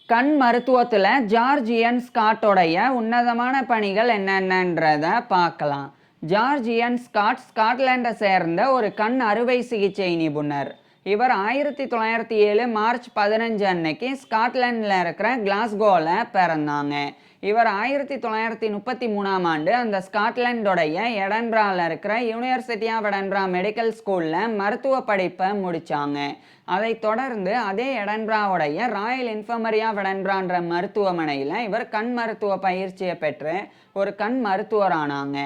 கண் மருத்துவத்தில் ஜார்ஜ் இயன் ஸ்காட்டோடைய உன்னதமான பணிகள் என்னென்னன்றத பார்க்கலாம். ஜார்ஜ் இயன் ஸ்காட் ஸ்காட்லாண்டை சேர்ந்த ஒரு கண் அறுவை சிகிச்சை நிபுணர். இவர் 1907 மார்ச் 15 அன்னைக்கு ஸ்காட்லாண்டில் இருக்கிற கிளாஸ்கோவில் பிறந்தாங்க. இவர் 1933ஆம் ஆண்டு அந்த ஸ்காட்லாண்டோடைய எடன்ராவில் இருக்கிற யூனிவர்சிட்டி ஆஃப் எடன்ரா மெடிக்கல் ஸ்கூலில் மருத்துவ படிப்பை முடித்தாங்க. அதை தொடர்ந்து அதே எடன்ராவுடைய ராயல் இன்ஃபர்மரி ஆஃப் எடன்ரான்ற மருத்துவமனையில் இவர் கண் மருத்துவ பயிற்சியை பெற்று ஒரு கண் மருத்துவரானாங்க.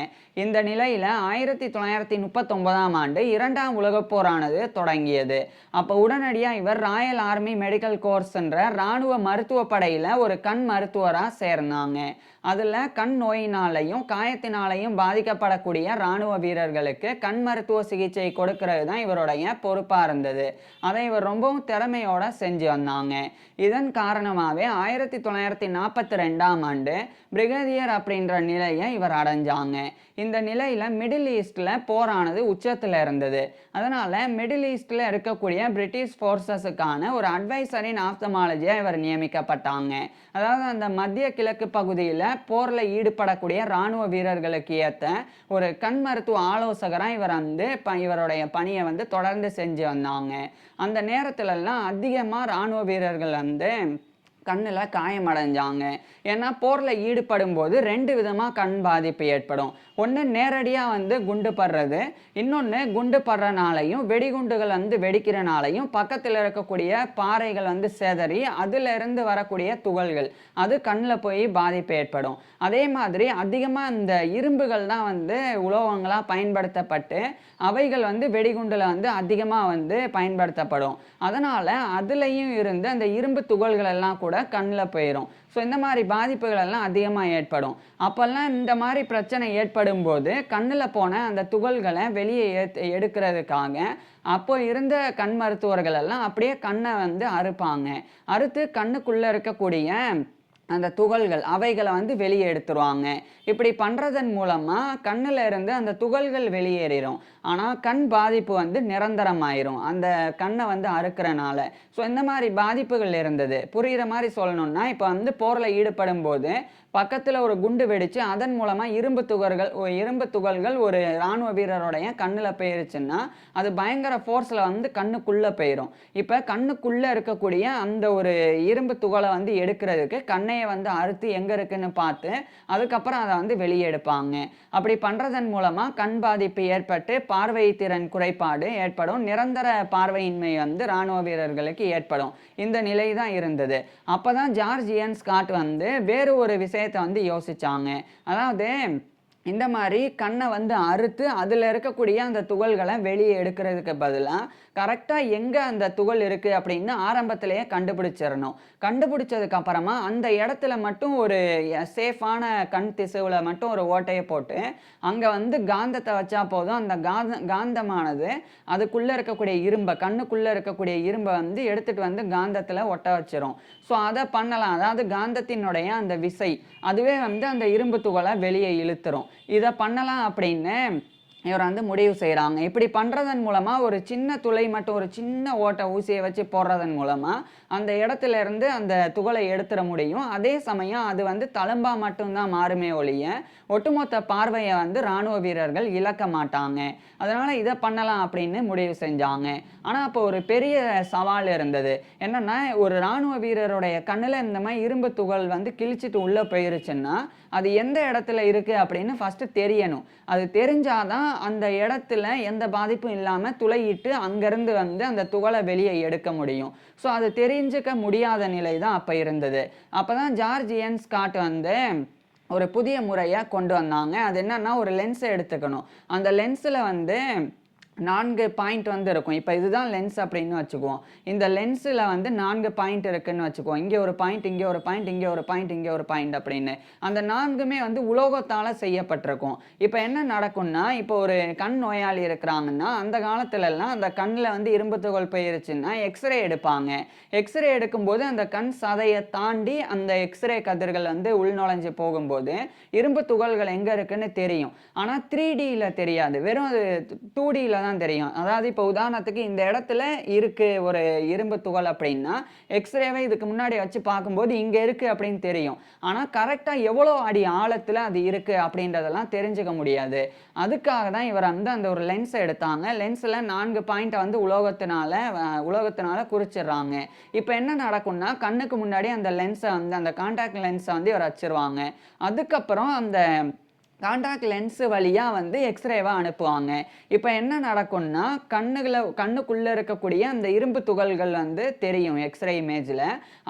இந்த நிலையில் 1939ஆம் ஆண்டு 2ஆம் உலகப் போரானது தொடங்கியது. அப்போ உடனடியாக இவர் ராயல் ஆர்மி மெடிக்கல் கோர்ஸ்ன்ற இராணுவ மருத்துவ படையில் ஒரு கண் மருத்துவராக சேர்ந்தாங்க. அதில் கண் நோயினாலையும் காயத்தினாலையும் பாதிக்கப்படக்கூடிய இராணுவ வீரர்களுக்கு கண் மருத்துவ சிகிச்சை கொடுக்கறது தான் இவருடைய பொறுப்பாக இருந்தது. அதை இவர் ரொம்பவும் திறமையோட செஞ்சு வந்தாங்க. இதன் காரணமாகவே 1942ஆம் ஆண்டு பிரிகேடியர் அப்படின்ற நிலையை இவர் அடைஞ்சாங்க. இந்த நிலையில் மிடில் ஈஸ்டில் போரானது உச்சத்தில் இருந்தது. அதனால் மிடில் ஈஸ்டில் இருக்கக்கூடிய பிரிட்டிஷ் ஃபோர்ஸஸுக்கான ஒரு அட்வைசர் இன் ஆப்தமாலஜியாக இவர் நியமிக்கப்பட்டாங்க. அதாவது அந்த மத்திய கிழக்கு பகுதியில் போரில் ஈடுபடக்கூடிய இராணுவ வீரர்களுக்கு ஏற்ற ஒரு கண் மருத்துவ ஆலோசகராக இவர் இவருடைய பணியை தொடர்ந்து செஞ்சு வந்தாங்க. அந்த நேரத்துலலாம் அதிகமாக இராணுவ வீரர்கள் கண்ணில் காயமடைஞ்சாங்க. ஏன்னா போரில் ஈடுபடும் போது 2 விதமாக கண் பாதிப்பு ஏற்படும். ஒன்று நேரடியாக குண்டு படுறது, இன்னொன்று குண்டு படுறனாலையும் வெடிகுண்டுகள் வெடிக்கிறனாலையும் பக்கத்தில் இருக்கக்கூடிய பாறைகள் சேதறி அதிலிருந்து வரக்கூடிய துகள்கள் அது கண்ணில் போய் பாதிப்பு ஏற்படும். அதே மாதிரி அதிகமாக இந்த இரும்புகள் தான் உலோகங்களாக பயன்படுத்தப்பட்டு அவைகள் வெடிகுண்டில் அதிகமாக பயன்படுத்தப்படும். அதனால் அதுலேயும் இருந்து அந்த இரும்பு துகள்கள் எல்லாம் கூட கண்ணில் போயிடும். ஸோ இந்த மாதிரி பாதிப்புகள் எல்லாம் அதிகமாக ஏற்படும். அப்போல்லாம் இந்த மாதிரி பிரச்சனை ஏற்படும் போது கண்ணில் போன அந்த துகள்களை வெளியே எடுக்கிறதுக்காக அப்போ இருந்த கண் மருத்துவர்கள் எல்லாம் அப்படியே கண்ணை அறுப்பாங்க. அறுத்து கண்ணுக்குள்ளே இருக்கக்கூடிய அந்த துகள்கள் அவைகளை வெளியே எடுத்துருவாங்க. இப்படி பண்ணுறதன் மூலமாக கண்ணில் இருந்து அந்த துகள்கள் வெளியேறிடும். ஆனால் கண் பாதிப்பு நிரந்தரமாயிரும் அந்த கண்ணை அறுக்கிறனால. ஸோ இந்த மாதிரி பாதிப்புகள் இருந்தது. புரிகிற மாதிரி சொல்லணும்னா இப்போ போரில் ஈடுபடும் போது பக்கத்தில் ஒரு குண்டு வெடித்து அதன் மூலமாக இரும்பு துகள்கள் ஒரு இராணுவ வீரருடைய கண்ணில் போயிருச்சுன்னா அது பயங்கர ஃபோர்ஸில் கண்ணுக்குள்ளே போயிடும். இப்போ கண்ணுக்குள்ளே இருக்கக்கூடிய அந்த ஒரு இரும்பு துகளை எடுக்கிறதுக்கு கண்ணையை அறுத்து எங்கே இருக்குன்னு பார்த்து அதுக்கப்புறம் அதை வெளியே எடுப்பாங்க. அப்படி பண்ணுறதன் மூலமாக கண் பாதிப்பு ஏற்பட்டு பார்வை திறன் குறைபாடு ஏற்படும். நிரந்தர பார்வையின்மை இராணுவ வீரர்களுக்கு ஏற்படும். இந்த நிலை தான் இருந்தது. அப்போ தான் ஜார்ஜ் இயன் ஸ்காட் வேறு ஒரு விஷயத்தை யோசிச்சாங்க. அதாவது இந்த மாதிரி கண்ணை அறுத்து அதில் இருக்கக்கூடிய அந்த துகள்களை வெளியே எடுக்கிறதுக்கு பதிலாக கரெக்டாக எங்கே அந்த துகள் இருக்குது அப்படின்னு ஆரம்பத்திலேயே கண்டுபிடிச்சிடணும். கண்டுபிடிச்சதுக்கு அப்புறமா அந்த இடத்துல மட்டும் ஒரு சேஃபான கண் திசுவில் மட்டும் ஒரு ஓட்டையை போட்டு அங்கே காந்தத்தை வச்சா போதும். அந்த காந்தமானது அதுக்குள்ளே இருக்கக்கூடிய இரும்பை கண்ணுக்குள்ளே இருக்கக்கூடிய இரும்பை எடுத்துகிட்டு காந்தத்தில் ஒட்ட வச்சிரும். ஸோ அதை பண்ணலாம். அதாவது காந்தத்தினுடைய அந்த விசை அதுவே அந்த இரும்பு துகளை வெளியே இழுத்துரும். இதை பண்ணலாம் அப்படின்னு இவர் முடிவு செய்கிறாங்க. இப்படி பண்ணுறதன் மூலமாக ஒரு சின்ன துளை மட்டும் ஒரு சின்ன ஓட்டை ஊசியை வச்சு போடுறதன் மூலமாக அந்த இடத்துல இருந்து அந்த துகளை எடுத்துட முடியும். அதே சமயம் அது தழும்பாக மட்டும்தான் மாறுமே ஒழிய ஒட்டுமொத்த பார்வையை இராணுவ வீரர்கள் இழக்க மாட்டாங்க. அதனால் இதை பண்ணலாம் அப்படின்னு முடிவு செஞ்சாங்க. ஆனால் அப்போ ஒரு பெரிய சவால் இருந்தது. என்னென்னா ஒரு இராணுவ வீரருடைய கண்ணில் இந்த மாதிரி இரும்பு துகள் கிழிச்சிட்டு உள்ளே போயிருச்சுன்னா அது எந்த இடத்துல இருக்குது அப்படின்னு ஃபஸ்ட்டு தெரியணும். அது தெரிஞ்சாதான் அந்த இடத்துல எந்த பாதிப்பும் இல்லாமல் துளையிட்டு அங்கேருந்து அந்த துகளை வெளியே எடுக்க முடியும். ஸோ அது தெரிஞ்சுக்க முடியாத நிலை தான் அப்போ இருந்தது. அப்போ தான் ஜார்ஜ் இயன் ஸ்காட் ஒரு புதிய முறையை கொண்டு வந்தாங்க. அது என்னன்னா ஒரு லென்ஸை எடுத்துக்கணும். அந்த லென்ஸில் 4 பாயிண்ட் இருக்கும். இப்போ இதுதான் லென்ஸ் அப்படின்னு வச்சுக்குவோம். இந்த லென்ஸில் 4 பாயிண்ட் இருக்குன்னு வச்சுக்குவோம். இங்கே ஒரு பாயிண்ட், இங்கே ஒரு பாயிண்ட், இங்கே ஒரு பாயிண்ட், இங்கே ஒரு பாயிண்ட் அப்படின்னு. அந்த 4மே உலோகத்தால் செய்யப்பட்டிருக்கும். இப்போ என்ன நடக்கும்னா இப்போ ஒரு கண் நோயாளி இருக்கிறாங்கன்னா அந்த காலத்துலலாம் அந்த கண்ணில் இரும்பு துகள் போயிருச்சுன்னா எக்ஸ்ரே எடுப்பாங்க. எக்ஸ்ரே எடுக்கும்போது அந்த கண் சதையை தாண்டி அந்த எக்ஸ்ரே கதிர்கள் உள்நுழைஞ்சு போகும்போது இரும்பு துகள்கள் எங்கே இருக்குன்னு தெரியும். ஆனால் 3Dயில் தெரியாது. வெறும் அது 2Dயில் தான் தெரியும். அதாவது இப்போ உதாரணத்துக்கு இந்த இடத்துல இருக்கு ஒரு இரும்பு துகள் அப்படின்னா, எக்ஸ்ரேவை இதுக்கு முன்னாடி வச்சு பார்க்கும்போது இங்க இருக்கு அப்படின்னு தெரியும். ஆனா கரெக்ட்டா எவ்வளோ அடி ஆழத்துல அது இருக்கு அப்படின்றதெல்லாம் தெரிஞ்சுக்க முடியாது. அதுக்காக தான் இவர் வந்து அந்த ஒரு லென்ஸ எடுத்தாங்க. லென்ஸ்ல 4 பாயிண்ட்ட வந்து உலோகத்தினால குறிச்சிடுறாங்க. இப்ப என்ன நடக்கும்னா, கண்ணுக்கு முன்னாடி அந்த லென்ஸ வந்து அந்த கான்டாக்ட் லென்ஸ வந்து இவர் வச்சுருவாங்க. அதுக்கப்புறம் அந்த கான்டாக்ட் லென்ஸ் வழியா வந்து எக்ஸ்ரேவா அனுப்புவாங்க. இப்ப என்ன நடக்கும்னா, கண்ணுக்குள்ள இருக்கக்கூடிய அந்த இரும்பு துகள்கள் வந்து தெரியும் எக்ஸ்ரே இமேஜ்ல.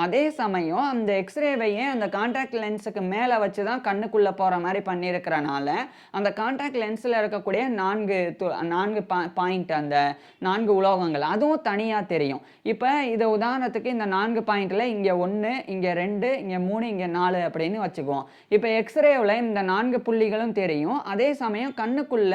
அதே சமயம் அந்த எக்ஸ்ரேவையே அந்த கான்டாக்ட் லென்ஸுக்கு மேல வச்சு தான் கண்ணுக்குள்ள போற மாரி பண்ணியிருக்கிறனால, அந்த கான்டாக்ட் லென்ஸ்ல இருக்கக்கூடிய 4 பாயிண்ட் அந்த 4 உலோகங்கள் அதுவும் தனியா தெரியும். இப்ப இத உதாரணத்துக்கு இந்த 4 பாயிண்ட்ல இங்க 1, இங்க 2, இங்க 3, இங்க 4 அப்படின்னு வச்சுக்குவோம். இப்ப எக்ஸ்ரேவுல இந்த 4 புள்ளிகளும் தெரியும். அதே சமயம் கண்ணுக்குள்ள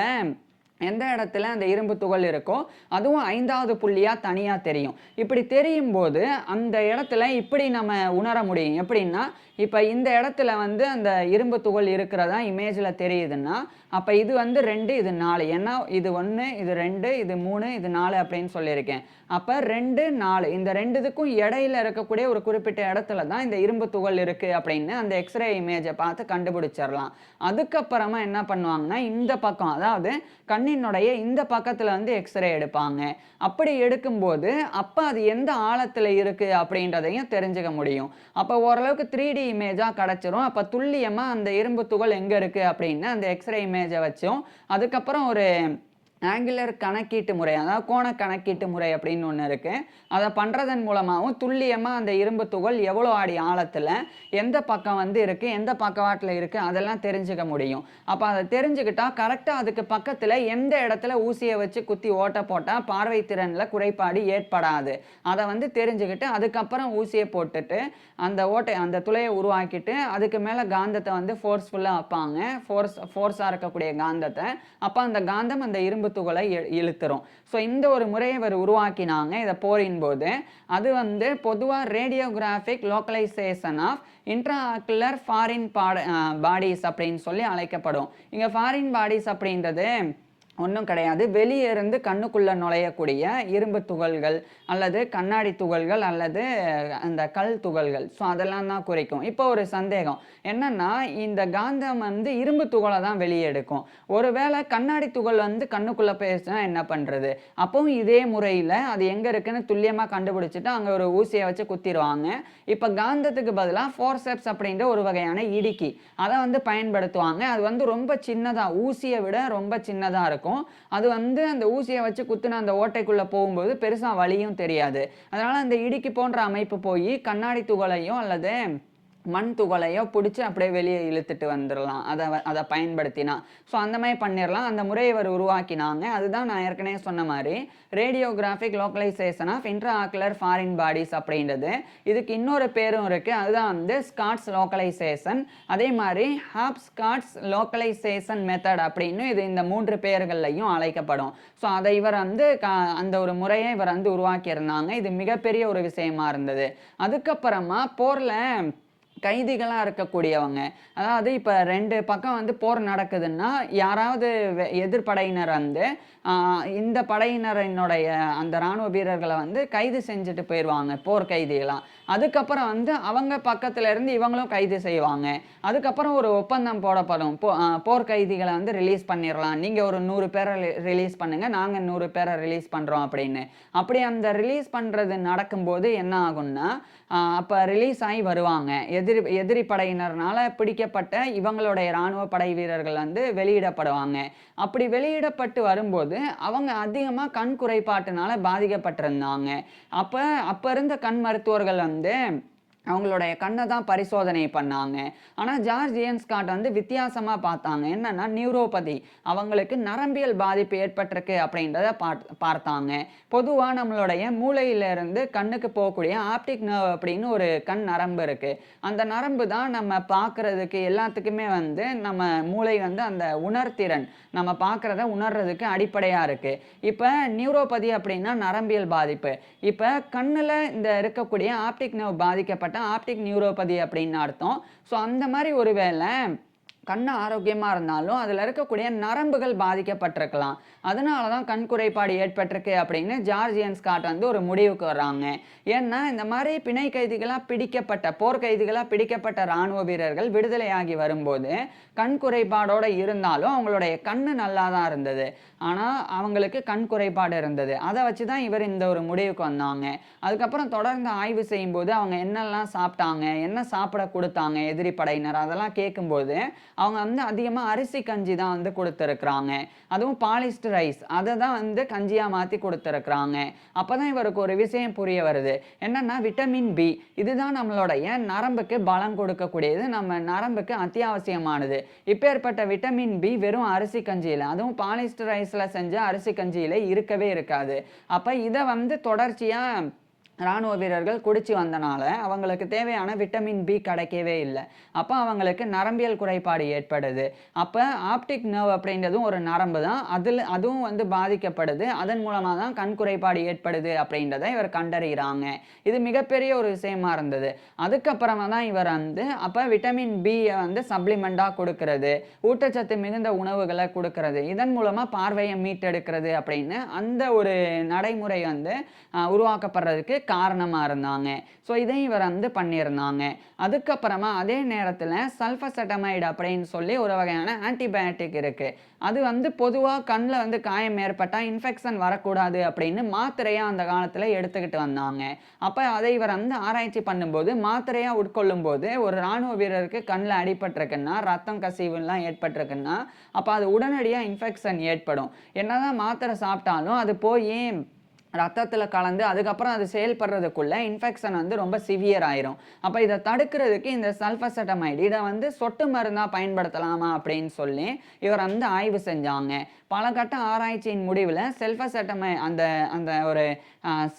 எந்த இடத்துல அந்த இரும்பு துகள் இருக்கோ அதுவும் 5வது புள்ளியா தனியா தெரியும். இப்படி தெரியும்போது அந்த இடத்துல இப்படி நம்ம உணர முடியும். எப்படின்னா, இப்ப இந்த இடத்துல வந்து அந்த இரும்பு துகள் இருக்கிறதா இமேஜ்ல தெரியுதுன்னா, அப்ப இது வந்து 2 இது 4. ஏன்னா இது 1 இது 2 இது 3 இது 4 அப்படின்னு சொல்லியிருக்கேன். அப்ப 2, 4 இந்த 2த்துக்கும் இடையில இருக்கக்கூடிய ஒரு குறிப்பிட்ட இடத்துல தான் இந்த இரும்பு துகள் இருக்கு அப்படின்னு அந்த எக்ஸ்ரே இமேஜை பார்த்து கண்டுபிடிச்சிடலாம். அதுக்கப்புறமா என்ன பண்ணுவாங்கன்னா, இந்த பக்கம் அதாவது கண்ணினுடைய இந்த பக்கத்துல வந்து எக்ஸ்ரே எடுப்பாங்க. அப்படி எடுக்கும்போது அப்ப அது எந்த ஆழத்துல இருக்கு அப்படின்றதையும் தெரிஞ்சுக்க முடியும். அப்ப ஓரளவுக்கு 3D இமேஜா கிடைச்சிரும். அப்ப துல்லியமா அந்த இரும்பு துகள் எங்க இருக்கு அப்படின்னு அந்த எக்ஸ்ரே இமேஜை வச்சும், அதுக்கப்புறம் ஒரு ஆங்குலர் கணக்கீட்டு முறை, அதாவது கோண கணக்கீட்டு முறை அப்படின்னு ஒண்ணு இருக்கு. அத பண்றதன் மூலமாவும் துல்லியமா அந்த இரும்பு துகள் எவ்வளோ அடி ஆழத்துல, எந்த பக்கம் வந்து இருக்கு, எந்த பக்கவாட்டுல இருக்கு அதெல்லாம் தெரிஞ்சுக்க முடியும். அப்ப அத தெரிஞ்சுக்கிட்டா கரெக்ட்டா அதுக்கு பக்கத்துல எந்த இடத்துல ஊசிய வச்சு குத்தி ஓட்ட போட்டா பார்வை திறன்ல குறைபாடு ஏற்படாது. அத வந்து தெரிஞ்சுக்கிட்டு அதுக்கப்புறம் ஊசிய போட்டுட்டு, அந்த துளைய உருவாக்கிட்டு, அதுக்கு மேல காந்தத்த வந்து ஃபோர்ஸ்ஃபுல்லா வப்பாங்க. ஃபோர்ஸா இருக்கக்கூடிய காந்தத்த. அப்ப அந்த காந்தம் அந்த இரும்பு துகளை இழுத்துரும். ஸோ இந்த ஒரு முறையை இவர் உருவாக்கினாங்க இதை போரின் போது. அது வந்து பொதுவாக radiographic localization of intraocular foreign bodies அப்படின்னு சொல்லி அழைக்கப்படும். இங்கே ஃபாரின் பாடிஸ் அப்படின்றது ஒன்றும் கிடையாது. வெளியே இருந்து கண்ணுக்குள்ள நுழையக்கூடிய இரும்பு துகள்கள் அல்லது கண்ணாடி துகள்கள் அல்லது அந்த கல் துகள்கள். ஸோ அதெல்லாம் தான் குறிக்கும். இப்போ ஒரு சந்தேகம் என்னன்னா, இந்த காந்தம் வந்து இரும்பு துகளை தான் வெளியே எடுக்கும். ஒருவேளை கண்ணாடி துகள் வந்து கண்ணுக்குள்ள போயிடுச்சுன்னா என்ன பண்றது? அப்பவும் இதே முறையில் அது எங்க இருக்குன்னு துல்லியமாக கண்டுபிடிச்சிட்டு அங்கே ஒரு ஊசியை வச்சு குத்திடுவாங்க. இப்போ காந்தத்துக்கு பதிலாக ஃபோர்செப்ஸ் அப்படின்ற ஒரு வகையான இடுக்கி அதை வந்து பயன்படுத்துவாங்க. அது வந்து ரொம்ப சின்னதாக, ஊசியை விட ரொம்ப சின்னதாக இருக்கும். அது வந்து அந்த ஊசியை வச்சு குத்துன அந்த ஓட்டைக்குள்ள போகும்போது பெருசா வலியும் தெரியாது. அதனால அந்த இடுக்கி போன்ற அமைப்பு போய் கண்ணாடி துகளையோ அல்லது மண் துகளையோ பிடிச்சி அப்படியே வெளியே இழுத்துட்டு வந்துடலாம் அதை பயன்படுத்தினா. ஸோ அந்த மாதிரி பண்ணிடலாம். அந்த முறையை இவர் உருவாக்கினாங்க. அதுதான் நான் ஏற்கனவே சொன்ன மாதிரி radiographic localization of intraocular foreign bodies அப்படின்றது. இதுக்கு இன்னொரு பேரும் இருக்குது. அதுதான் வந்து ஸ்காட்ஸ் லோக்கலைசேஷன். அதே மாதிரி ஹாப்ஸ்காட்ஸ் லோக்கலைசேஷன் மெத்தட் அப்படின்னு இது இந்த 3 பெயர்கள்லையும் அழைக்கப்படும். ஸோ அதை இவர் வந்து அந்த ஒரு முறையை இவர் வந்து உருவாக்கியிருந்தாங்க. இது மிகப்பெரிய ஒரு விஷயமா இருந்தது. அதுக்கப்புறமா போரில் கைதிகளாக இருக்கக்கூடியவங்க, அதாவது இப்போ 2 பக்கம் வந்து போர் நடக்குதுன்னா யாராவது எதிர்படையினர் வந்து இந்த படையினரினுடைய அந்த இராணுவ வீரர்களை வந்து கைது செஞ்சுட்டு போயிடுவாங்க, போர் கைதிகளாக. அதுக்கப்புறம் வந்து அவங்க பக்கத்துல இருந்து இவங்களும் கைது செய்வாங்க. அதுக்கப்புறம் ஒரு ஒப்பந்தம் போடப்படும். போர் கைதிகளை வந்து ரிலீஸ் பண்ணிடலாம், நீங்கள் ஒரு 100 பேரை ரிலீஸ் பண்ணுங்க, நாங்கள் 100 பேரை ரிலீஸ் பண்ணுறோம் அப்படின்னு. அப்படி அந்த ரிலீஸ் பண்ணுறது நடக்கும்போது என்ன ஆகும்னா, அப்போ ரிலீஸ் ஆகி வருவாங்க. எதிரி படையினர்னால பிடிக்கப்பட்ட இவங்களுடைய இராணுவ படை வீரர்கள் வந்து வெளியிடப்படுவாங்க. அப்படி வெளியிடப்பட்டு வரும்போது அவங்க அதிகமாக கண் குறைபாட்டினால பாதிக்கப்பட்டிருந்தாங்க. அப்போ இருந்த கண் மருத்துவர்கள் வந்து அவங்களுடைய கண்ணை தான் பரிசோதனை பண்ணாங்க. ஆனால் ஜார்ஜ் இயன் ஸ்காட் வந்து வித்தியாசமாக பார்த்தாங்க. என்னன்னா, நியூரோபதி, அவங்களுக்கு நரம்பியல் பாதிப்பு ஏற்பட்டிருக்கு அப்படின்றத பார்த்தாங்க. பொதுவாக நம்மளுடைய மூளையிலிருந்து கண்ணுக்கு போகக்கூடிய ஆப்டிக் நர்வ் அப்படின்னு ஒரு கண் நரம்பு இருக்குது. அந்த நரம்பு தான் நம்ம பார்க்குறதுக்கு எல்லாத்துக்குமே வந்து நம்ம மூளை வந்து அந்த உணர்திறன், நம்ம பார்க்குறத உணர்றதுக்கு அடிப்படையாக இருக்குது. இப்போ நியூரோபதி அப்படின்னா நரம்பியல் பாதிப்பு. இப்போ கண்ணில் இந்த இருக்கக்கூடிய ஆப்டிக் நர்வ் பாதிக்கப்பட்ட ஆப்டிக் நியூரோபதி அப்படின்னு அர்த்தம். ஸோ அந்த மாதிரி ஒருவேளை கண் ஆரோக்கியமா இருந்தாலும், அதுல இருக்கக்கூடிய நரம்புகள் பாதிக்கப்பட்டிருக்கலாம். அதனால தான் கண் குறைபாடு ஏற்பட்டிருக்கு அப்படின்னு ஜார்ஜ் இயன் ஸ்காட் வந்து ஒரு முடிவுக்கு வர்றாங்க. ஏன்னா, இந்த மாரி பிணை கைதிகளா பிடிக்கப்பட்ட போர் கைதிகளா பிடிக்கப்பட்ட ராணுவ வீரர்கள் விடுதலையாகி வரும்போது, கண் குறைபாடோட இருந்தாலும் அவங்களுடைய கண்ணு நல்லா தான் இருந்தது. ஆனா, அவங்களுக்கு கண் குறைபாடு இருந்தது. அத வச்சு தான் இவர் இந்த ஒரு முடிவுக்கு வந்தாங்க. அதுக்கப்புறம் தொடர்ந்து ஆய்வு செய்யும்போது, அவங்க என்னெல்லாம் சாப்பிட்டாங்க, என்ன சாப்பிட குடுத்தாங்க எதிரி படையினர், அதெல்லாம் கேட்கும்போது அவங்க வந்து அதிகமா அரிசி கஞ்சி தான் வந்து குடுத்திருக்கிறாங்க. அதுவும் பாலிஸ்டு ரைஸ் அத தான் வந்து கஞ்சியா மாத்தி குடுத்திருக்கிறாங்க. அப்பதான் இவருக்கு ஒரு விஷயம் புரிய வருது. என்னன்னா விட்டமின் பி இதுதான் நம்மளுடைய நரம்புக்கு பலம் கொடுக்கக்கூடியது. நம்ம நரம்புக்கு அத்தியாவசியமானது. இப்பேற்பட்ட விட்டமின் பி வெறும் அரிசி கஞ்சியில, அதுவும் பாலிஸ்டு ரைஸ்ல செஞ்ச அரிசி கஞ்சியில இருக்கவே இருக்காது. அப்ப இத வந்து தொடர்ச்சியா ராணுவ வீரர்கள் குடிச்சு வந்தனால, அவங்களுக்கு தேவையான விட்டமின் பி கிடைக்கவே இல்ல. அப்ப அவங்களுக்கு நரம்பியல் குறைபாடு ஏற்படுது. அப்ப ஆப்டிக் நர்வ் அப்படின்றதும் ஒரு நரம்பு தான். அதுவும் வந்து பாதிக்கப்படுது. அதன் மூலமா தான் கண் குறைபாடு ஏற்படுது அப்படின்றத இவர் கண்டறியறாங்க. இது மிகப்பெரிய ஒரு விஷயமா இருந்தது. அதுக்கப்புறமா தான் இவர் வந்து அப்ப விட்டமின் பிய வந்து சப்ளிமெண்டா குடுக்கிறது, ஊட்டச்சத்து மிகுந்த உணவுகள குடுக்கிறது. இதன் மூலமா பார்வைய மீட்டெடுக்கிறது அப்படின்னு அந்த ஒரு நடைமுறை வந்து உருவாக்கப்படுறதுக்கு காரணமா இருந்தாங்க. ஸோ இதையும் இவர் வந்து பண்ணியிருந்தாங்க. அதுக்கப்புறமா அதே நேரத்துல சல்ஃபசெட்டமைடு அப்படின்னு சொல்லி ஒரு வகையான ஆன்டிபயோட்டிக் இருக்கு. அது வந்து பொதுவா கண்ல வந்து காயம் ஏற்பட்டா இன்ஃபெக்ஷன் வரக்கூடாது அப்படின்னு மாத்திரையா அந்த காலத்துல எடுத்துக்கிட்டு வந்தாங்க. அப்ப அதை இவர் வந்து ஆராய்ச்சி பண்ணும்போது, மாத்திரையா உட்கொள்ளும்போது ஒரு ராணுவ வீரருக்கு கண்ல அடிபட்டிருக்குன்னா, ரத்தம் கசிவுலாம் ஏற்பட்டிருக்குன்னா, அப்ப அது உடனடியா இன்ஃபெக்ஷன் ஏற்படும். என்னதான் மாத்திரை சாப்பிட்டாலும் அது போயி ரத்தத்துல கலந்து அதுக்கப்புறம் அது செயல்படுறதுக்குள்ள இன்ஃபெக்ஷன் வந்து ரொம்ப சிவியர் ஆயிரும். அப்ப இத தடுக்கிறதுக்கு இந்த சல்ஃபசெட்டமைடு இத வந்து சொட்டு மருந்தா பயன்படுத்தலாமா அப்படின்னு சொல்லி இவர் வந்து ஆய்வு செஞ்சாங்க. பல கட்ட ஆராய்ச்சியின் முடிவுல அந்த அந்த ஒரு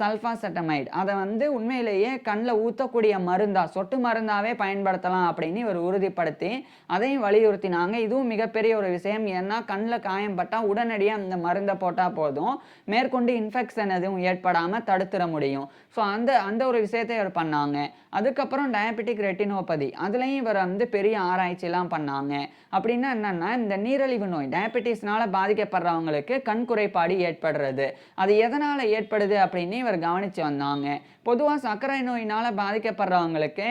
சல்ஃபாசெட்டமைடு அத வந்து உண்மையிலேயே கண்ல ஊத்தக்கூடிய மருந்தா, சொட்டு மருந்தாவே பயன்படுத்தலாம் அப்படின்னு இவர் உறுதிப்படுத்தி, அதையும் வலியுறுத்தினாங்க. இதுவும் மிகப்பெரிய ஒரு விஷயம். ஏன்னா கண்ல காயம் பட்டா உடனடியா அந்த மருந்த போட்டா போதும். மேற்கொண்டு இன்ஃபெக்ஷன் எதுவும் ஏற்படாம தடுத்துற முடியும். ஸோ அந்த அந்த ஒரு விஷயத்த இவர் பண்ணாங்க. அதுக்கப்புறம் டயபெட்டிக் ரெட்டினோபதி அதுலயும் இவர் வந்து பெரிய ஆராய்ச்சிலாம் பண்ணாங்க. அப்படின்னா என்னன்னா, இந்த நீரிழிவு நோய் டயபெட்டிஸ்னால பாதிக்கப்படுறவங்களுக்கு கண் குறைபாடு ஏற்படுறது. அது எதனால ஏற்படுது அப்படின்னு இவர் கவனிச்சு வந்தாங்க. பொதுவா சர்க்கரை நோயினால பாதிக்கப்படுறவங்களுக்கு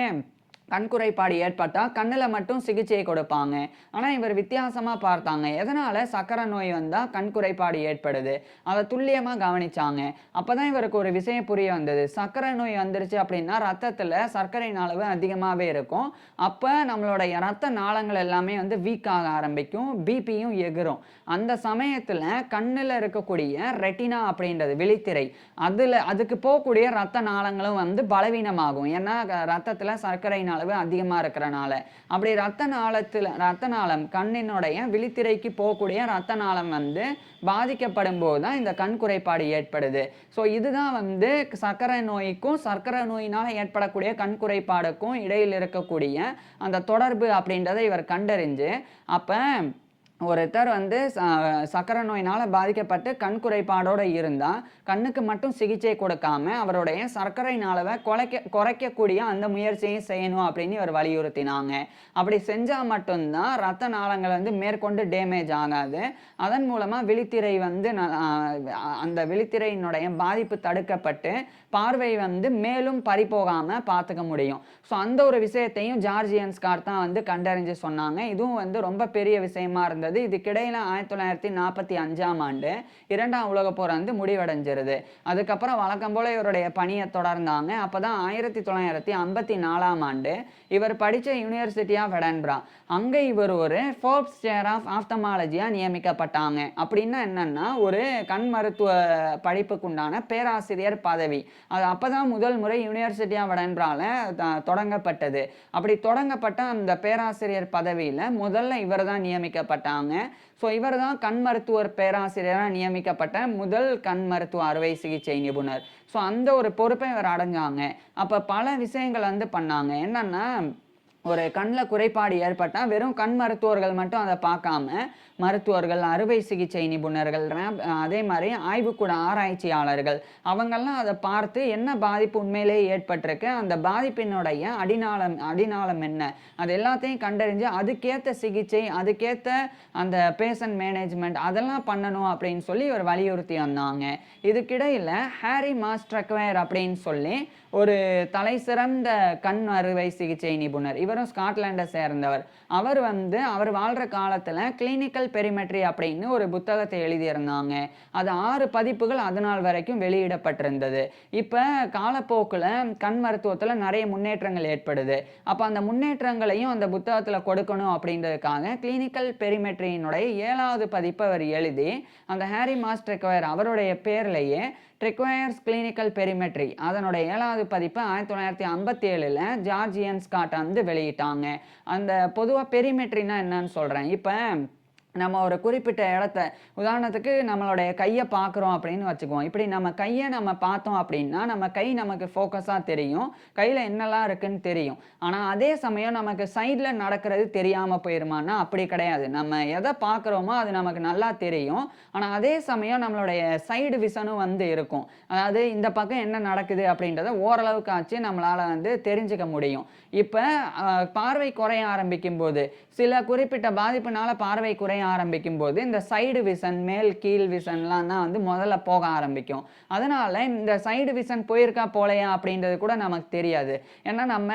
கண் குறைபாடு ஏற்பட்டா கண்ணுல மட்டும் சிகிச்சை கொடுப்பாங்க. ஆனா இவர் வித்தியாசமா பார்த்தாங்க. எதனால சர்க்கரை நோய் வந்தா கண் குறைபாடு ஏற்படுது? அத துல்லியமா கவனிச்சாங்க. அப்பதான் இவருக்கு ஒரு விஷயம் புரிய வந்தது. சர்க்கரை நோய் வந்துருச்சு அப்படின்னா ரத்தத்துல சர்க்கரையின் அளவு அதிகமாவே இருக்கும். அப்ப நம்மளுடைய ரத்த நாளங்கள் எல்லாமே வந்து வீக் ஆக ஆரம்பிக்கும். பிபியும் எகிரும். அந்த சமயத்துல கண்ணுல இருக்கக்கூடிய ரெட்டினா அப்படின்றது விழித்திரை அதுக்கு போகக்கூடிய ரத்த நாளங்களும் வந்து பலவீனமாகும். ஏன்னா ரத்தத்துல சர்க்கரையின் அளவு அதிகமா இருக்கிறனால. அப்படி ரத்த நாளம் கண்ணினுடைய விழித்திரைக்கு போகக்கூடிய ரத்த நாளம் வந்து பாதிக்கப்படும் போது தான் இந்த கண் குறைபாடு ஏற்படுது. ஸோ இதுதான் வந்து சர்க்கரை நோய்க்கும் சர்க்கரை நோயினால் ஏற்படக்கூடிய கண் குறைபாடுக்கும் இடையில் இருக்கக்கூடிய அந்த தொடர்பு அப்படின்றத இவர் கண்டறிஞ்சு அப்ப ஒருத்தர் வந்து சர்க்கரை நோயினால பாதிக்கப்பட்டு கண் குறைபாடோட இருந்தா கண்ணுக்கு மட்டும் சிகிச்சை கொடுக்காம அவருடைய சர்க்கரையின் அளவை குறைக்கக்கூடிய அந்த முயற்சியும் செய்யணும் அப்படின்னு இவர் வலியுறுத்தினாங்க. அப்படி செஞ்சா மட்டும்தான் ரத்த நாளங்கள் வந்து மேற்கொண்டு டேமேஜ் ஆகாது. அதன் மூலமா விழித்திரை வந்து அந்த விழித்திரையினுடைய பாதிப்பு தடுக்கப்பட்டு பார்வை வந்து மேலும் பறிபோகாம பார்த்துக்க முடியும். ஸோ அந்த ஒரு விஷயத்தையும் ஜார்ஜ் இயன் ஸ்காட் தான் வந்து கண்டறிஞ்சு சொன்னாங்க. இதுவும் வந்து ரொம்ப பெரிய விஷயமா இருந்தது. இதுக்கிடையில 1945ஆம் ஆண்டு 2ஆம் உலகப் போர் வந்து முடிவடைஞ்சிருது. அதுக்கப்புறம் வழக்கம் போல இவருடைய பணியை தொடர்ந்தாங்க. அப்பதான் 1954ஆம் ஆண்டு இவர் படிச்ச யூனிவர்சிட்டி ஆஃப் எடன்பரா அங்க இவர் ஒரு ஃபோர்ப்ஸ் சேர் ஆஃப் ஆப்தமாலஜியா நியமிக்கப்பட்டாங்க. அப்படின்னா என்னன்னா ஒரு கண் மருத்துவ படிப்புக்குண்டான பேராசிரியர் பதவி. அது அப்பதான் முதல் முறை யூனிவர்சிட்டி ஆஃப் எடன்பரால தொடங்கப்பட்டது. அப்படி தொடங்கப்பட்ட அந்த பேராசிரியர் பதவியில முதல்ல இவர் தான் நியமிக்கப்பட்டாங்க. ஸோ இவர் தான் கண் மருத்துவர் பேராசிரியராக நியமிக்கப்பட்ட முதல் கண் மருத்துவ அறுவை சிகிச்சை நிபுணர். ஸோ அந்த ஒரு பொறுப்பை இவர் அடைஞ்சாங்க. அப்ப பல விஷயங்கள் வந்து பண்ணாங்க. என்னன்னா ஒரு கண்ணில் குறைபாடு ஏற்பட்டால் வெறும் கண் மருத்துவர்கள் மட்டும் அதை பார்க்காம மருத்துவர்கள், அறுவை சிகிச்சை நிபுணர்கள், அதே மாதிரி ஆய்வுக்கூட ஆராய்ச்சியாளர்கள் அவங்கெல்லாம் அதை பார்த்து என்ன பாதிப்பு உண்மையிலேயே ஏற்பட்டிருக்கு, அந்த பாதிப்பினுடைய அடிநாளம் என்ன, அது எல்லாத்தையும் கண்டறிஞ்சு அதுக்கேற்ற சிகிச்சை, அதுக்கேற்ற அந்த பேஷண்ட் மேனேஜ்மெண்ட் அதெல்லாம் பண்ணணும் அப்படின்னு சொல்லி இவர் வலியுறுத்தி வந்தாங்க. இதுக்கிடையில் ஹாரி மாஸ்ட்ரக்வேர் அப்படின்னு சொல்லி ஒரு தலை சிறந்த கண் அறுவை சிகிச்சை நிபுணர், இவரும் ஸ்காட்லாண்டை சேர்ந்தவர். அவர் வாழ்கிற காலத்தில் கிளினிக்கல் பெரிமெட்ரி அப்படின்னு ஒரு புத்தகத்தை எழுதியிருந்தாங்க. அது 6 பதிப்புகள் அதனால் வரைக்கும் வெளியிடப்பட்டிருந்தது. இப்போ காலப்போக்கில் கண் மருத்துவத்தில் நிறைய முன்னேற்றங்கள் ஏற்படுது. அப்போ அந்த முன்னேற்றங்களையும் அந்த புத்தகத்தில் கொடுக்கணும் அப்படின்றதுக்காக கிளினிக்கல் பெரிமெட்ரியினுடைய 7வது பதிப்பை அவர் எழுதி அந்த ஹாரி மாஸ்ட்ரக்வேர் அவருடைய பேர்லேயே ட்ரிக்வயர்ஸ் கிளினிக்கல் பெரிமெட்ரி அதனுடைய 7வது பதிப்பு 1957 ஜார்ஜ் இயன் ஸ்காட் வந்து வெளியிட்டாங்க. அந்த பொதுவாக பெரிமெட்ரினா என்னன்னு சொல்கிறேன். இப்போ நம்ம ஒரு குறிப்பிட்ட இடத்த, உதாரணத்துக்கு நம்மளுடைய கையை பார்க்குறோம் அப்படின்னு வச்சுக்குவோம். இப்படி நம்ம கையை நம்ம பார்த்தோம் அப்படின்னா நம்ம கை நமக்கு ஃபோக்கஸாக தெரியும், கையில் என்னெல்லாம் இருக்குன்னு தெரியும். ஆனால் அதே சமயம் நமக்கு சைடில் நடக்கிறது தெரியாமல் போயிருமான்னா அப்படி கிடையாது. நம்ம எதை பார்க்குறோமோ அது நமக்கு நல்லா தெரியும். ஆனால் அதே சமயம் நம்மளுடைய சைடு விஷனும் வந்து இருக்கும். அதாவது இந்த பக்கம் என்ன நடக்குது அப்படின்றத ஓரளவுக்கு ஆச்சு நம்மளால் வந்து தெரிஞ்சுக்க முடியும். இப்போ பார்வை குறைய ஆரம்பிக்கும் போது, சில குறிப்பிட்ட பாதிப்புனால பார்வை குறைய ஆரம்பிக்கும் போது இந்த சைடு விஷன், மேல் கீழ் விஷன்லாம் தான் வந்து முதல்ல போக ஆரம்பிக்கும். அதனால இந்த சைடு விஷன் போயிருக்கா போலையா அப்படின்றது கூட நமக்கு தெரியாது. ஏன்னா நம்ம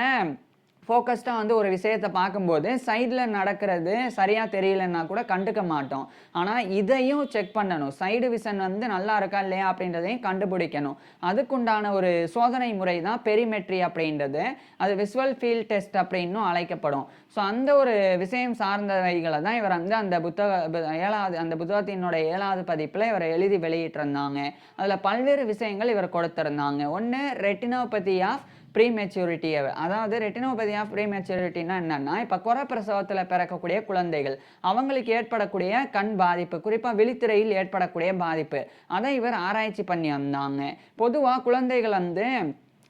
ஃபோக்கஸ்டாக வந்து ஒரு விஷயத்தை பார்க்கும்போது சைடில் நடக்கிறது சரியாக தெரியலன்னா கூட கண்டுக்க மாட்டோம். ஆனால் இதையும் செக் பண்ணணும், சைடு விஷன் வந்து நல்லா இருக்கா இல்லையா அப்படின்றதையும் கண்டுபிடிக்கணும். அதுக்குண்டான ஒரு சோதனை முறை தான் பெரிமெட்ரி அப்படின்றது. அது விசுவல் ஃபீல்ட் டெஸ்ட் அப்படின்னும் அழைக்கப்படும். ஸோ அந்த ஒரு விஷயம் சார்ந்தவைகளை தான் இவர் வந்து அந்த புத்தகத்தினுடைய 7வது பதிப்பில் இவர் எழுதி வெளியிட்டிருந்தாங்க. அதில் பல்வேறு விஷயங்கள் இவர் கொடுத்திருந்தாங்க. ஒன்று ரெட்டினோபதி ஆஃப் ப்ரீமெச்சூரிட்டி. அதாவது ரெட்டினோபதி ஆஃப் ப்ரீமெச்சூரிட்டினா என்னன்னா, இப்போ குறப்பிரசவத்தில் பிறக்கக்கூடிய குழந்தைகள் அவங்களுக்கு ஏற்படக்கூடிய கண் பாதிப்பு, குறிப்பாக விழித்திரையில் ஏற்படக்கூடிய பாதிப்பு, அதை இவர் ஆராய்ச்சி பண்ணி வந்தாங்க. பொதுவாக குழந்தைகள் வந்து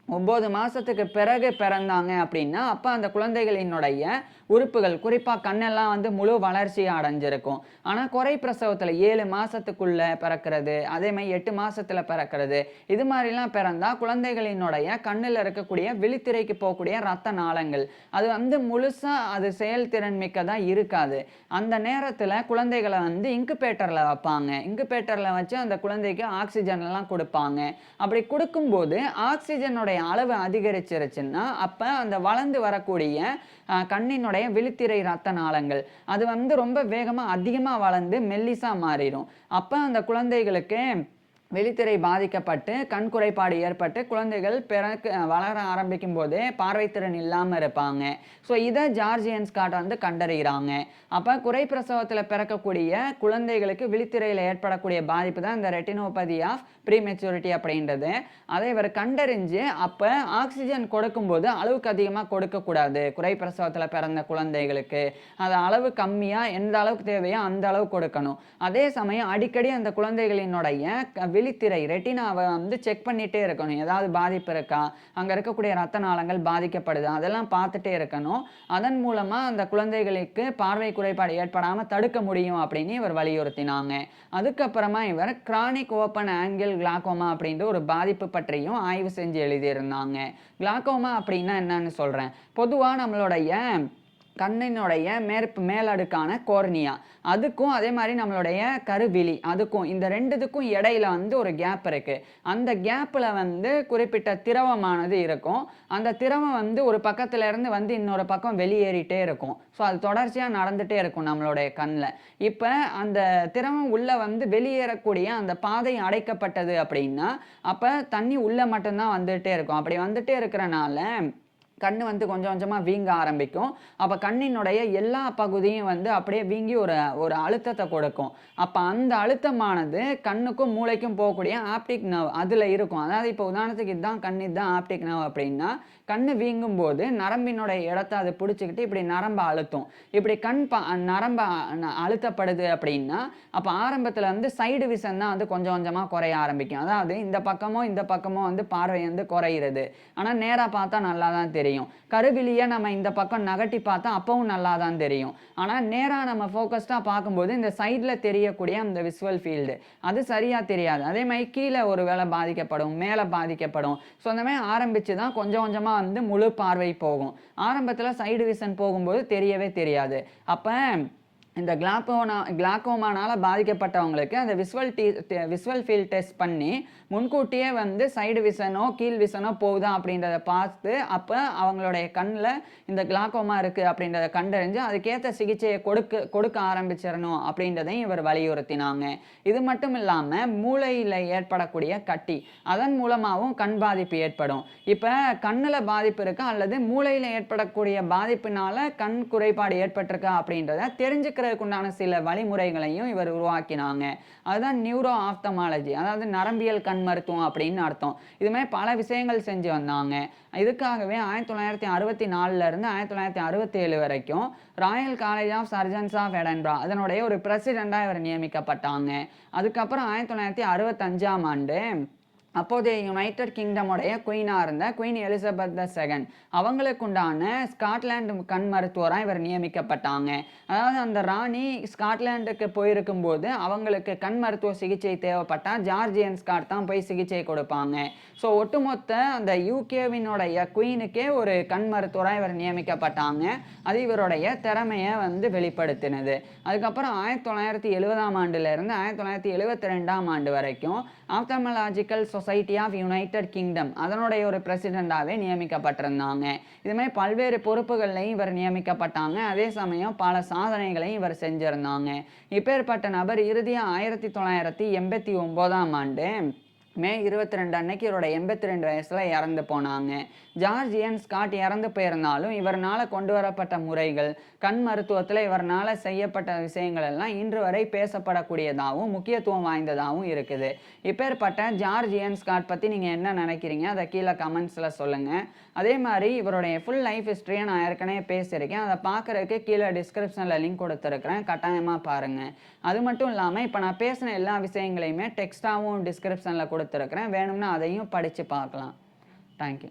9 மாதத்துக்கு பிறகு பிறந்தாங்க அப்படின்னா அப்போ அந்த குழந்தைகளினுடைய உறுப்புகள், குறிப்பாக கண்ணெல்லாம் வந்து முழு வளர்ச்சி அடைஞ்சிருக்கும். ஆனால் குறை பிரசவத்தில் 7 மாதத்துக்குள்ளே பிறக்கிறது, அதே மாதிரி 8 மாதத்தில் பிறக்கிறது, இது மாதிரிலாம் பிறந்தால் குழந்தைகளினுடைய கண்ணில் இருக்கக்கூடிய விழித்திரைக்கு போகக்கூடிய இரத்த நாளங்கள் அது வந்து முழுசாக அது செயல்திறன் மிக்கதாக இருக்காது. அந்த நேரத்தில் குழந்தைகளை வந்து இன்குபேட்டரில் வைப்பாங்க. இன்குபேட்டரில் வச்சு அந்த குழந்தைக்கு ஆக்சிஜன்லாம் கொடுப்பாங்க. அப்படி கொடுக்கும்போது ஆக்சிஜனுடைய அளவு அதிகரிச்சிருச்சுன்னா அப்போ அந்த வளர்ந்து வரக்கூடிய கண்ணினுடைய விழித்திரை இரத்த நாளங்கள் அது வந்து ரொம்ப வேகமாக அதிகமாக வளர்ந்து மெல்லிசா மாறிடும். அப்போ அந்த குழந்தைகளுக்கு விழித்திரை பாதிக்கப்பட்டு கண் குறைபாடு ஏற்பட்டு குழந்தைகள் வளர ஆரம்பிக்கும் போதே பார்வைத்திறன் இல்லாமல் இருப்பாங்க. ஸோ இதை ஜார்ஜ் இயன் ஸ்காட் வந்து கண்டறிகிறாங்க. அப்போ குறை பிரசவத்தில் பிறக்கக்கூடிய குழந்தைகளுக்கு விழித்திரையில் ஏற்படக்கூடிய பாதிப்பு தான் இந்த ரெட்டினோபதி ஆஃப் ப்ரீமெச்சூரிட்டி அப்படின்றது. அதை இவர் கண்டறிஞ்சு அப்போ ஆக்சிஜன் கொடுக்கும்போது அளவுக்கு அதிகமாக கொடுக்கக்கூடாது. குறை பிரசவத்தில் பிறந்த குழந்தைகளுக்கு அது அளவு கம்மியாக எந்த அளவுக்கு தேவையோ அந்த அளவு கொடுக்கணும். அதே சமயம் அடிக்கடி அந்த குழந்தைகளினுடைய விழித்திரை ரெட்டினாவை வந்து செக் பண்ணிகிட்டே இருக்கணும். ஏதாவது பாதிப்பு இருக்கா, அங்கே இருக்கக்கூடிய இரத்த நாளங்கள் பாதிக்கப்படுது, அதெல்லாம் பார்த்துட்டே இருக்கணும். அதன் மூலமாக அந்த குழந்தைகளுக்கு பார்வை குறைபாடு ஏற்படாமல் தடுக்க முடியும் அப்படின்னு இவர் வலியுறுத்தினாங்க. அதுக்கப்புறமா இவர் கிரானிக் ஓப்பன் ஆங்கிள் கிளாக்கோமா அப்படின்ற ஒரு பாதிப்பு பற்றியும் ஆய்வு செஞ்சு எழுதியிருந்தாங்க. கிளாக்கோமா அப்படின்னா என்னன்னு சொல்கிறேன். பொதுவாக நம்மளுடைய கண்ணினுடைய மேலடுக்கான கோர்னியா அதுக்கும் அதே மாதிரி நம்மளுடைய கருவிழி அதுக்கும் இந்த ரெண்டுத்துக்கும் இடையில வந்து ஒரு கேப் இருக்குது. அந்த கேப்பில் வந்து குறிப்பிட்ட திரவமானது இருக்கும். அந்த திரவம் வந்து ஒரு பக்கத்துல இருந்து வந்து இன்னொரு பக்கம் வெளியேறிட்டே இருக்கும். ஸோ அது தொடர்ச்சியாக நடந்துகிட்டே இருக்கும் நம்மளுடைய கண்ணில். இப்போ அந்த திரவம் உள்ளே வந்து வெளியேறக்கூடிய அந்த பாதை அடைக்கப்பட்டது அப்படின்னா அப்போ தண்ணி உள்ளே மட்டும்தான் வந்துகிட்டே இருக்கும். அப்படி வந்துகிட்டே இருக்கிறனால கண் வந்து கொஞ்சம் கொஞ்சமாக வீங்க ஆரம்பிக்கும். அப்போ கண்ணினுடைய எல்லா பகுதியும் வந்து அப்படியே வீங்கி ஒரு அழுத்தத்தை கொடுக்கும். அப்போ அந்த அழுத்தமானது கண்ணுக்கும் மூளைக்கும் போகக்கூடிய ஆப்டிக் நர்வ் அதில் இருக்கும். அதாவது இப்போ உதாரணத்துக்கு இதுதான் கண், இதுதான் ஆப்டிக் நர்வ் அப்படின்னா கண் வீங்கும் போது நரம்பினுடைய இடத்த அது பிடிச்சிக்கிட்டு இப்படி நரம்பை அழுத்தும். இப்படி நரம்பை அழுத்தப்படுது அப்படின்னா அப்போ ஆரம்பத்தில் வந்து சைடு விஷன் தான் வந்து கொஞ்சம் கொஞ்சமாக குறைய ஆரம்பிக்கும். அதாவது இந்த பக்கமோ வந்து பார்வை வந்து குறையிறது. ஆனால் நேராக பார்த்தா நல்லா தான் தெரியும். தெரியும். கருவிலியை நம்ம இந்த பக்கம் நகட்டி பார்த்தா அப்பவும் நல்லா தான் தெரியும். ஆனால் நேராக நம்ம ஃபோக்கஸ்டாக பார்க்கும்போது இந்த சைடில் தெரியக்கூடிய அந்த விசுவல் ஃபீல்டு அது சரியாக தெரியாது. அதே மாதிரி கீழே ஒரு வேளை பாதிக்கப்படும், மேலே பாதிக்கப்படும். ஸோ அந்த மாதிரி ஆரம்பித்து தான் கொஞ்சம் கொஞ்சமாக வந்து முழு பார்வை போகும். ஆரம்பத்தில் சைடு விஷன் போகும்போது தெரியவே தெரியாது. அப்போ இந்த கிளாக்கோமானால பாதிக்கப்பட்டவங்களுக்கு அந்த விசுவல் ஃபீல்ட் டெஸ்ட் பண்ணி முன்கூட்டியே வந்து சைடு விசனோ கீழ் விசனோ போகுதா அப்படின்றத பார்த்து அப்போ அவங்களுடைய கண்ணில் இந்த கிளாக்கோமா இருக்குது அப்படின்றத கண்டறிஞ்சு அதுக்கேற்ற சிகிச்சையை கொடுக்க ஆரம்பிச்சிடணும் அப்படின்றதையும் இவர் வலியுறுத்தினாங்க. இது மட்டும் இல்லாமல் மூளையில் ஏற்படக்கூடிய கட்டி அதன் மூலமாகவும் கண் பாதிப்பு ஏற்படும். இப்போ கண்ணில் பாதிப்பு இருக்கா அல்லது மூளையில் ஏற்படக்கூடிய பாதிப்பினால கண் குறைபாடு ஏற்பட்டிருக்கா அப்படின்றத தெரிஞ்சுக்கிற உண்டான சில வழிமுறைகளையும் இவர் உருவாக்கினாங்க. அதுதான் நியூரோ ஆப்தமாலஜி, அதாவது நரம்பியல் கண் மருத்துவம் அப்படின்னு அர்த்தம். இது மாதிரி பல விஷயங்கள் செஞ்சு வந்தாங்க. இதுக்காகவே 1964 இருந்து 1967 வரைக்கும் royal college of surgeons of Edinburgh அதனுடைய ஒரு பிரசிடெண்டாக இவர் நியமிக்கப்பட்டாங்க. அதுக்கப்புறம் 1965ஆம் ஆண்டு அப்போதைய யுனைடெட் கிங்டமுடைய குயினாக இருந்த குயின் எலிசபெத் II அவங்களுக்கு உண்டான ஸ்காட்லாந்து கண் மருத்துவராக இவர் நியமிக்கப்பட்டாங்க. அதாவது அந்த ராணி ஸ்காட்லாண்டுக்கு போயிருக்கும்போது அவங்களுக்கு கண் மருத்துவ சிகிச்சை தேவைப்பட்டால் ஜார்ஜியன் ஸ்காட் தான் போய் சிகிச்சை கொடுப்பாங்க. ஸோ ஒட்டுமொத்த அந்த யூகேவினுடைய குயினுக்கே ஒரு கண் மருத்துவராக இவர் நியமிக்கப்பட்டாங்க. அது இவருடைய திறமையை வந்து வெளிப்படுத்தினது. அதுக்கப்புறம் 1970ஆம் ஆண்டுலேருந்து 1972ஆம் ஆண்டு வரைக்கும் ஆப்தமலாஜிக்கல் சொசைட்டி ஆஃப் யுனைடெட் கிங்டம் அதனுடைய ஒரு பிரசிடெண்டாகவே நியமிக்கப்பட்டிருந்தாங்க. இதுமாதிரி பல்வேறு பொறுப்புகள்லையும் இவர் நியமிக்கப்பட்டாங்க. அதே சமயம் பல சாதனைகளையும் இவர் செஞ்சிருந்தாங்க. இப்பேற்பட்ட நபர் இறுதியாக 1989ஆம் ஆண்டு மே 22 அன்னைக்கு இவரோட 82 வயசுல இறந்து போனாங்க. ஜார்ஜ் இயன் ஸ்காட் இறந்து போயிருந்தாலும் இவரால் கொண்டு வரப்பட்ட முறைகள் கண் மருத்துவத்தில் இவரால் செய்யப்பட்ட விஷயங்கள் எல்லாம் இன்று வரை பேசப்படக்கூடியதாகவும் முக்கியத்துவம் வாய்ந்ததாகவும் இருக்குது. இப்பேற்பட்ட ஜார்ஜ் இயன் ஸ்காட் பற்றி நீங்கள் என்ன நினைக்கிறீங்க அதை கீழே கமெண்ட்ஸில் சொல்லுங்கள். அதே மாதிரி இவருடைய ஃபுல் லைஃப் ஹிஸ்ட்ரியை நான் ஏற்கனவே பேசியிருக்கேன். அதை பார்க்குறதுக்கு கீழே டிஸ்கிரிப்ஷனில் லிங்க் கொடுத்துருக்குறேன், கட்டாயமாக பாருங்கள். அது மட்டும் இல்லாமல் இப்போ நான் பேசின எல்லா விஷயங்களையுமே டெக்ஸ்ட்டாகவும் டிஸ்கிரிப்ஷனில் கொடுத்துருக்குறேன், வேணும்னா அதையும் படித்து பார்க்கலாம். தேங்க்யூ.